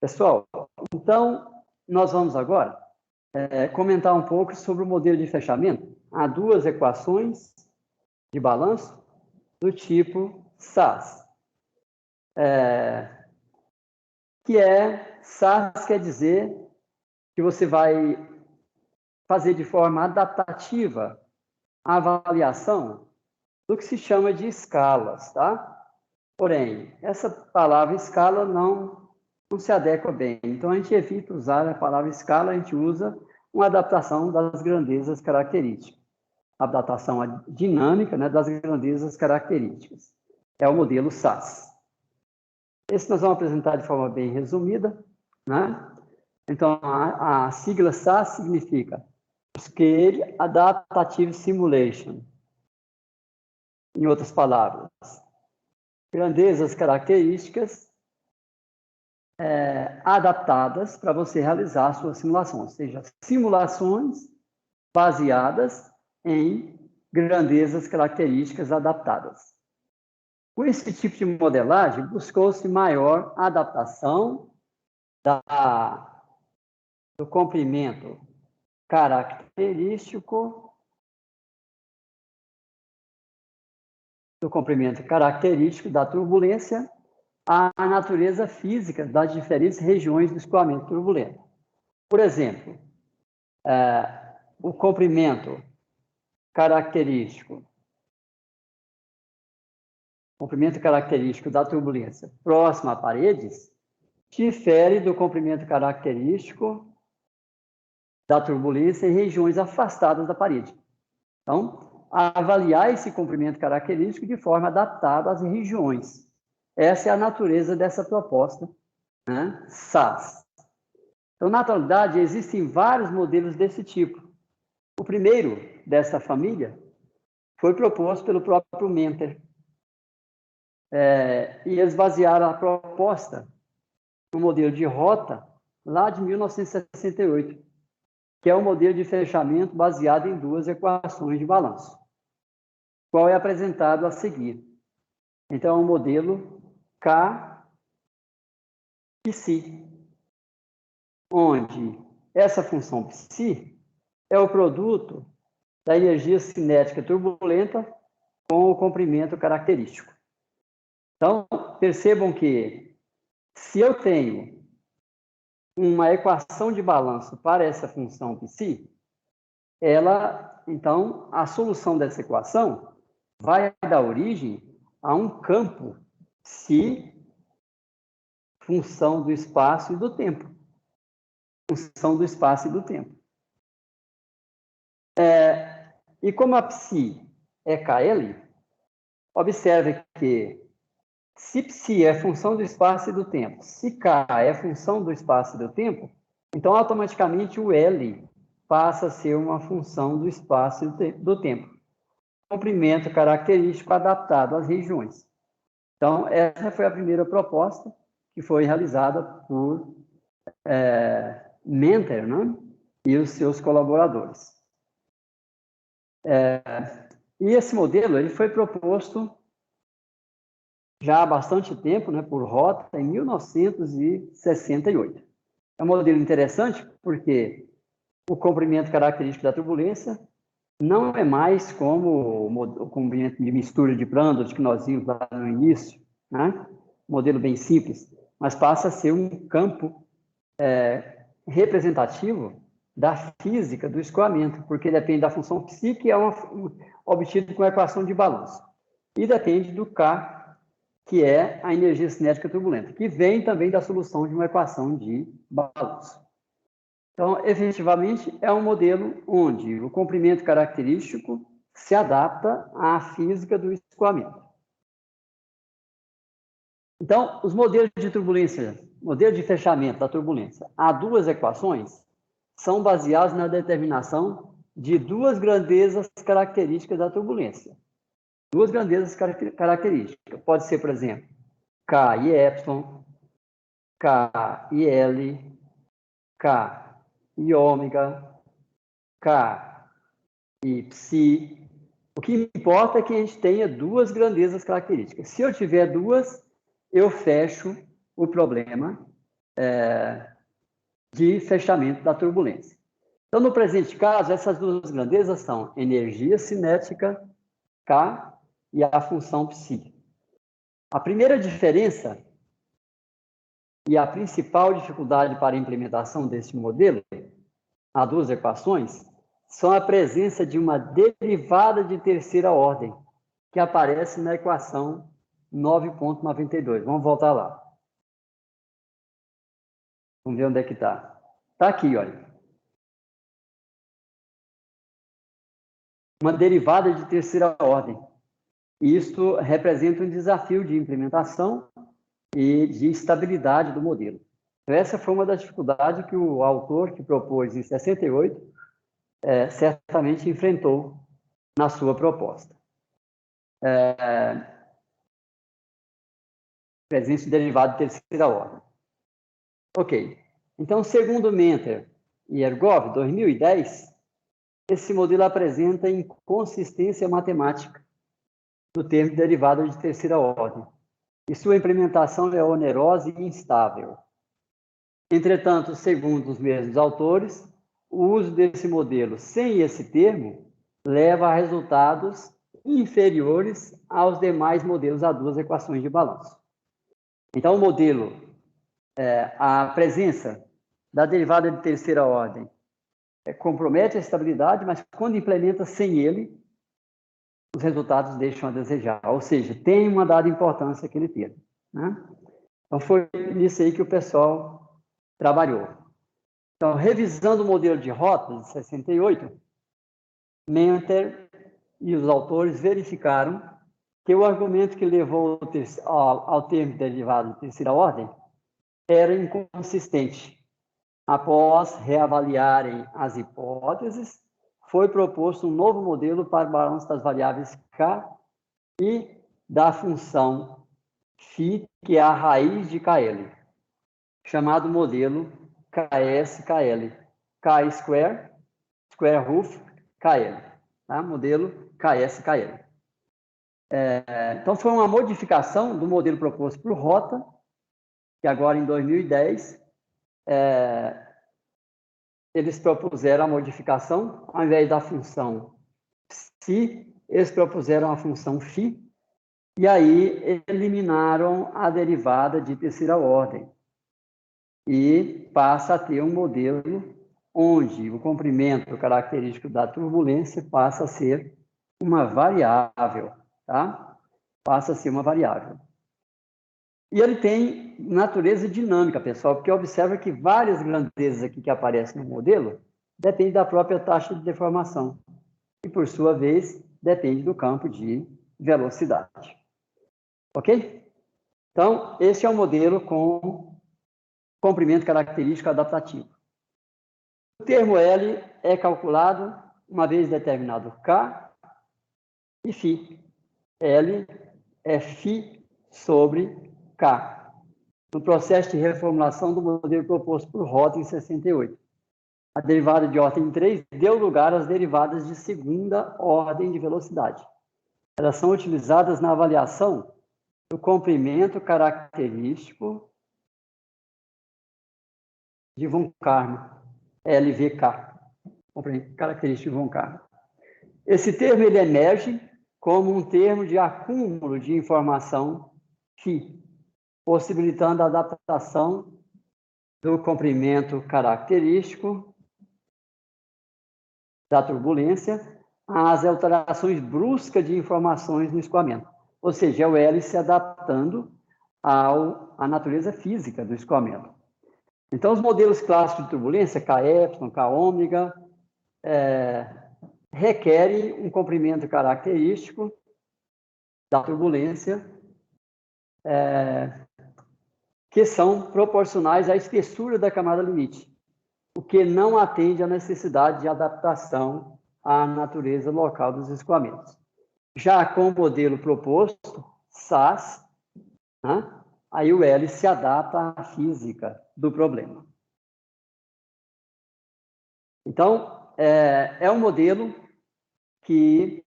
Pessoal, então, nós vamos agora comentar um pouco sobre o modelo de fechamento. Há duas equações de balanço do tipo SAS. SAS quer dizer que você vai fazer de forma adaptativa a avaliação do que se chama de escalas, tá? Porém, essa palavra escala não se adequa bem. Então, a gente evita usar a palavra escala, a gente usa uma adaptação das grandezas características. A adaptação dinâmica, né, das grandezas características. É o modelo SAS. Esse nós vamos apresentar de forma bem resumida, né? Então, a sigla SAS significa Scale Adaptative Simulation. Em outras palavras, grandezas características adaptadas para você realizar suas simulações, ou seja, simulações baseadas em grandezas características adaptadas. Com esse tipo de modelagem, buscou-se maior adaptação do comprimento característico da turbulência à natureza física das diferentes regiões do escoamento turbulento. Por exemplo, o comprimento característico da turbulência próxima a paredes difere do comprimento característico da turbulência em regiões afastadas da parede. Então, avaliar esse comprimento característico de forma adaptada às regiões. Essa é a natureza dessa proposta, né? SAS. Então, na atualidade, existem vários modelos desse tipo. O primeiro dessa família foi proposto pelo próprio Mentor. E eles basearam a proposta no modelo de Rota, lá de 1968, que é um modelo de fechamento baseado em duas equações de balanço, qual é apresentado a seguir. Então, é um modelo K-Psi, onde essa função Psi é o produto da energia cinética turbulenta com o comprimento característico. Então, percebam que se eu tenho uma equação de balanço para essa função Psi, então, a solução dessa equação vai dar origem a um campo Psi, função do espaço e do tempo. Função do espaço e do tempo. E como a Psi é KL, observe que se Psi é função do espaço e do tempo, se K é função do espaço e do tempo, então automaticamente o L passa a ser uma função do espaço e do tempo. Comprimento característico adaptado às regiões. Então, essa foi a primeira proposta que foi realizada por Mentor, né? E os seus colaboradores. E esse modelo ele foi proposto já há bastante tempo, né, por Rota, em 1968. É um modelo interessante porque o comprimento característico da turbulência não é mais como o comprimento de mistura de Prandtl que nós vimos lá no início, né? Modelo bem simples, mas passa a ser um campo representativo da física do escoamento, porque depende da função Psi, que é obtido com a equação de balanço, e depende do K, que é a energia cinética turbulenta, que vem também da solução de uma equação de balanço. Então, efetivamente, é um modelo onde o comprimento característico se adapta à física do escoamento. Então, os modelos de turbulência, modelo de fechamento da turbulência, há duas equações, são baseados na determinação de duas grandezas características da turbulência. Duas grandezas características. Pode ser, por exemplo, K e Epsilon, K e L, K e ômega, K e Psi. O que importa é que a gente tenha duas grandezas características. Se eu tiver duas, eu fecho o problema de fechamento da turbulência. Então, no presente caso, essas duas grandezas são energia cinética, K, e a função psi. A primeira diferença e a principal dificuldade para a implementação desse modelo, as duas equações, são a presença de uma derivada de terceira ordem, que aparece na equação 9.92. Vamos voltar lá. Vamos ver onde é que está. Está aqui, olha. Uma derivada de terceira ordem. Isso representa um desafio de implementação e de estabilidade do modelo. Essa foi uma das dificuldades que o autor que propôs em 68 certamente enfrentou na sua proposta. Presença de derivado de terceira ordem. Ok. Então, segundo Mentor e Ergov, 2010, esse modelo apresenta inconsistência matemática do termo derivado de terceira ordem, e sua implementação é onerosa e instável. Entretanto, segundo os mesmos autores, o uso desse modelo sem esse termo leva a resultados inferiores aos demais modelos a duas equações de balanço. Então, o modelo, a presença da derivada de terceira ordem compromete a estabilidade, mas quando implementa sem ele, os resultados deixam a desejar. Ou seja, tem uma dada importância aquele termo, né? Então, foi nisso aí que o pessoal trabalhou. Então, revisando o modelo de rotas de 68, Mentor e os autores verificaram que o argumento que levou ao termo derivado de terceira ordem era inconsistente. Após reavaliarem as hipóteses, foi proposto um novo modelo para o balanço das variáveis K e da função φ, que é a raiz de KL, chamado modelo KS-KL, K square, square root, KL, tá? Modelo KS-KL. Então, foi uma modificação do modelo proposto por Rota, que agora em 2010, eles propuseram a modificação, ao invés da função psi, eles propuseram a função φ, e aí eliminaram a derivada de terceira ordem. E passa a ter um modelo onde o comprimento característico da turbulência passa a ser uma variável, tá? Passa a ser uma variável. E ele tem natureza dinâmica, pessoal, porque observa que várias grandezas aqui que aparecem no modelo dependem da própria taxa de deformação. E, por sua vez, depende do campo de velocidade. Ok? Então, esse é um modelo com comprimento característico adaptativo. O termo L é calculado uma vez determinado K e φ. L é φ sobre K, no processo de reformulação do modelo proposto por Rota em 68. A derivada de ordem 3 deu lugar às derivadas de segunda ordem de velocidade. Elas são utilizadas na avaliação do comprimento característico de von Karman, LVK, comprimento característico de von Karman. Esse termo ele emerge como um termo de acúmulo de informação φ, possibilitando a adaptação do comprimento característico da turbulência às alterações bruscas de informações no escoamento. Ou seja, é o L se adaptando à natureza física do escoamento. Então, os modelos clássicos de turbulência, Kε, Kω, requerem um comprimento característico da turbulência que são proporcionais à espessura da camada limite, o que não atende à necessidade de adaptação à natureza local dos escoamentos. Já com o modelo proposto, SAS, né, aí o L se adapta à física do problema. Então, é um modelo que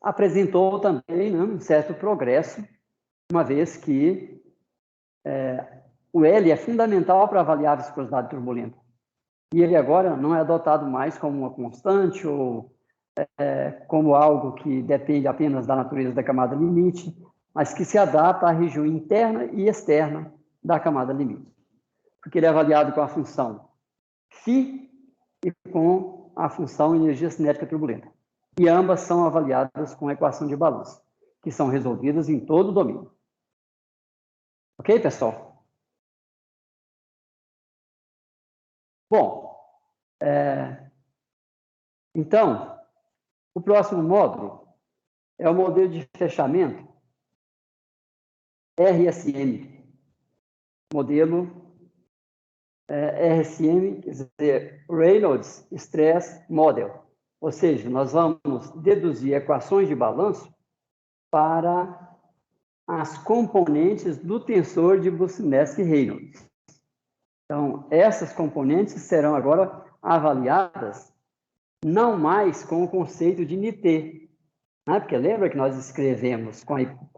apresentou também, né, um certo progresso, uma vez que o L é fundamental para avaliar a viscosidade turbulenta. E ele agora não é adotado mais como uma constante ou como algo que depende apenas da natureza da camada limite, mas que se adapta à região interna e externa da camada limite. Porque ele é avaliado com a função φ e com a função energia cinética turbulenta. E ambas são avaliadas com a equação de balanço, que são resolvidas em todo o domínio. Ok, pessoal? Bom, então, o próximo módulo é o modelo de fechamento RSM. Modelo RSM, quer dizer, Reynolds Stress Model. Ou seja, nós vamos deduzir equações de balanço para as componentes do tensor de Boussinesq-Reynolds. Então, essas componentes serão agora avaliadas não mais com o conceito de NIT, né? Porque lembra que nós escrevemos com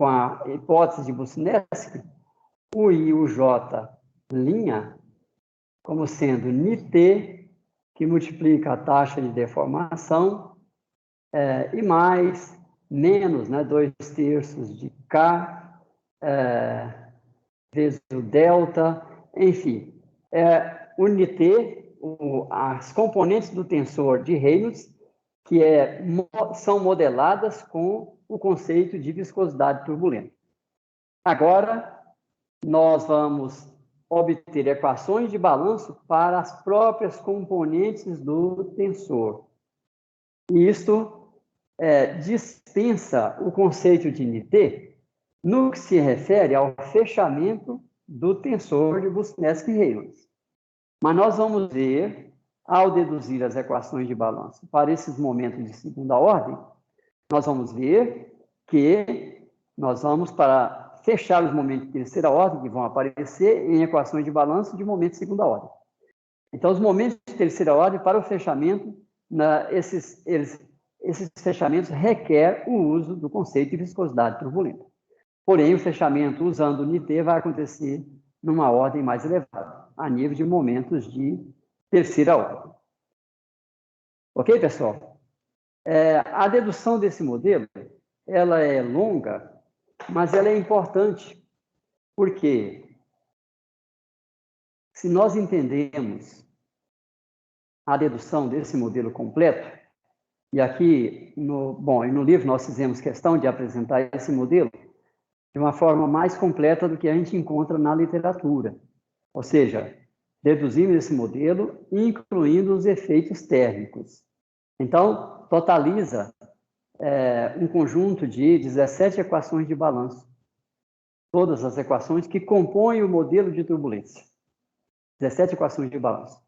a hipótese de Boussinesq o I e o J' como sendo NIT, que multiplica a taxa de deformação, e mais, menos, né, 2/3 de K, vezes o delta, enfim. O NIT, as componentes do tensor de Reynolds, que são modeladas com o conceito de viscosidade turbulenta. Agora, nós vamos obter equações de balanço para as próprias componentes do tensor. E isto dispensa o conceito de NIT no que se refere ao fechamento do tensor de Boussinesq-Reynolds. Mas nós vamos ver, ao deduzir as equações de balanço para esses momentos de segunda ordem, nós vamos ver que nós vamos para fechar os momentos de terceira ordem, que vão aparecer em equações de balanço de momentos de segunda ordem. Então, os momentos de terceira ordem, para o fechamento, esses fechamentos requerem o uso do conceito de viscosidade turbulenta. Porém, o fechamento usando o NIT vai acontecer numa ordem mais elevada, a nível de momentos de terceira ordem. Ok, pessoal? A dedução desse modelo, ela é longa, mas ela é importante, porque se nós entendemos a dedução desse modelo completo, e aqui no livro nós fizemos questão de apresentar esse modelo de uma forma mais completa do que a gente encontra na literatura. Ou seja, deduzimos esse modelo, incluindo os efeitos térmicos. Então, totaliza um conjunto de 17 equações de balanço. Todas as equações que compõem o modelo de turbulência. 17 equações de balanço.